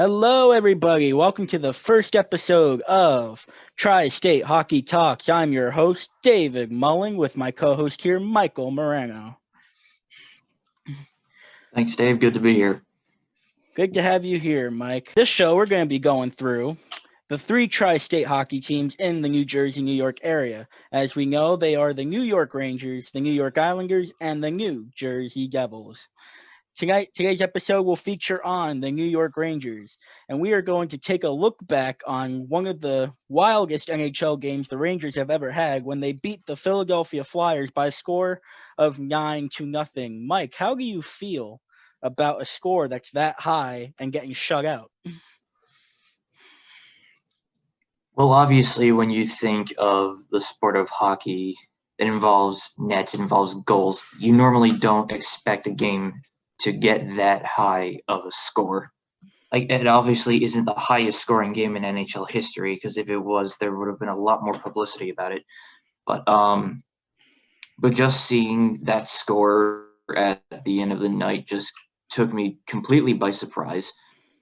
Hello, everybody. Welcome to the first episode of Tri-State Hockey Talks. I'm your host, David Mulling, with my co-host here, Michael Moreno. Thanks, Dave. Good to be here. Good to have you here, Mike. This show, we're going to be going through the three Tri-State hockey teams in the New Jersey, New York area. As we know, they are the New York Rangers, the New York Islanders, and the New Jersey Devils. Today's episode will feature on the New York Rangers, and we are going to take a look back on one of the wildest NHL games the Rangers have ever had when they beat the Philadelphia Flyers by a score of 9-0. Mike, how do you feel about a score that's that high and getting shut out? Well, obviously, when you think of the sport of hockey, it involves nets, it involves goals. You normally don't expect a game to get that high of a score. Like, it obviously isn't the highest scoring game in NHL history, because if it was, there would have been a lot more publicity about it. But just seeing that score at the end of the night just took me completely by surprise,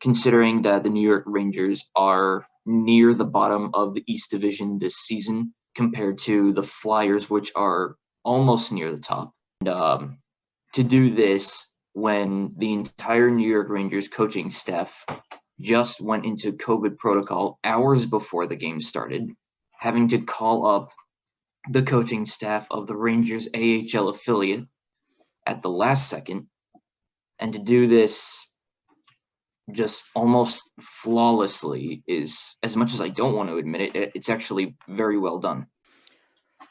considering that the New York Rangers are near the bottom of the East Division this season compared to the Flyers, which are almost near the top. And to do this when the entire New York Rangers coaching staff just went into COVID protocol hours before the game started, having to call up the coaching staff of the Rangers AHL affiliate at the last second, and to do this just almost flawlessly is, as much as I don't want to admit it, it's actually very well done.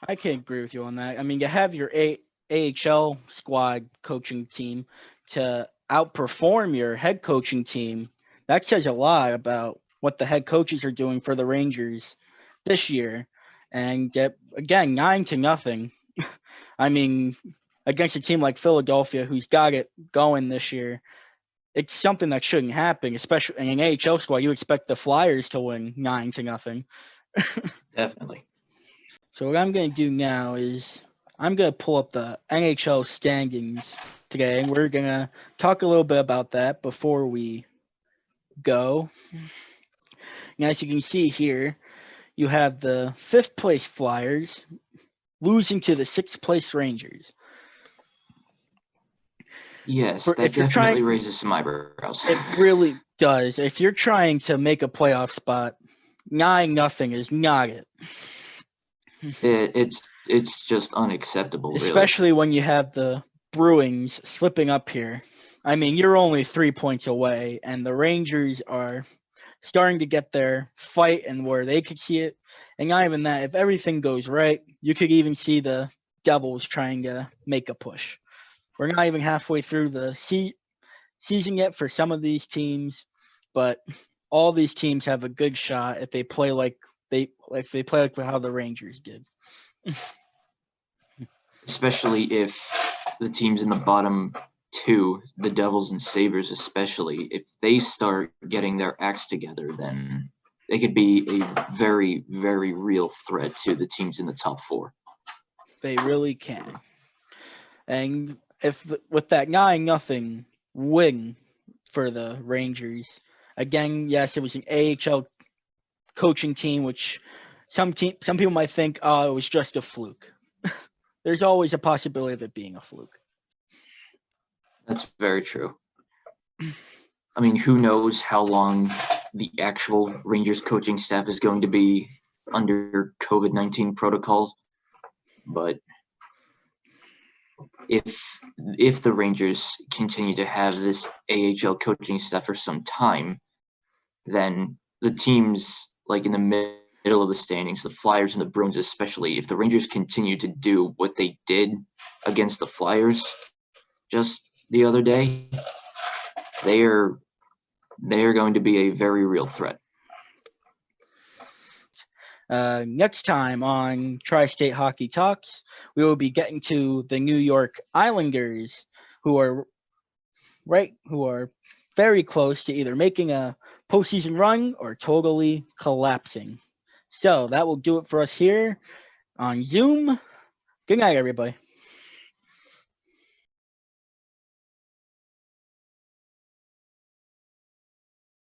I can't agree with you on that. I mean, you have your AHL squad coaching team to outperform your head coaching team. That says a lot about what the head coaches are doing for the Rangers this year. And again, 9-0. I mean, against a team like Philadelphia, who's got it going this year, it's something that shouldn't happen, especially in an AHL squad. You expect the Flyers to win 9-0. Definitely. So what I'm going to do now is I'm going to pull up the NHL standings today, and we're going to talk a little bit about that before we go. Now, as you can see here, you have the 5th place Flyers losing to the 6th place Rangers. Yes, that definitely raises some eyebrows. It really does. If you're trying to make a playoff spot, 9-0 is not it. It's just unacceptable, especially when you have the Bruins slipping up here. I mean, you're only 3 points away, and the Rangers are starting to get their fight and where they could see it. And not even that, if everything goes right, you could even see the Devils trying to make a push. We're not even halfway through the season yet for some of these teams, but all these teams have a good shot if they play like how the Rangers did. Especially if the teams in the bottom two, the Devils and Sabres especially, if they start getting their acts together, then they could be a very, very real threat to the teams in the top four. They really can. And with that 9-0 win for the Rangers, again, yes, it was an AHL coaching team, which some people might think, it was just a fluke. There's always a possibility of it being a fluke. That's very true. I mean, who knows how long the actual Rangers coaching staff is going to be under COVID-19 protocols, but if the Rangers continue to have this AHL coaching staff for some time, then the teams like in the middle of the standings, the Flyers and the Bruins especially, if the Rangers continue to do what they did against the Flyers just the other day, they are going to be a very real threat. Next time on Tri-State Hockey Talks, we will be getting to the New York Islanders, who are very close to either making a postseason run or totally collapsing. So that will do it for us here on Zoom. Good night, everybody.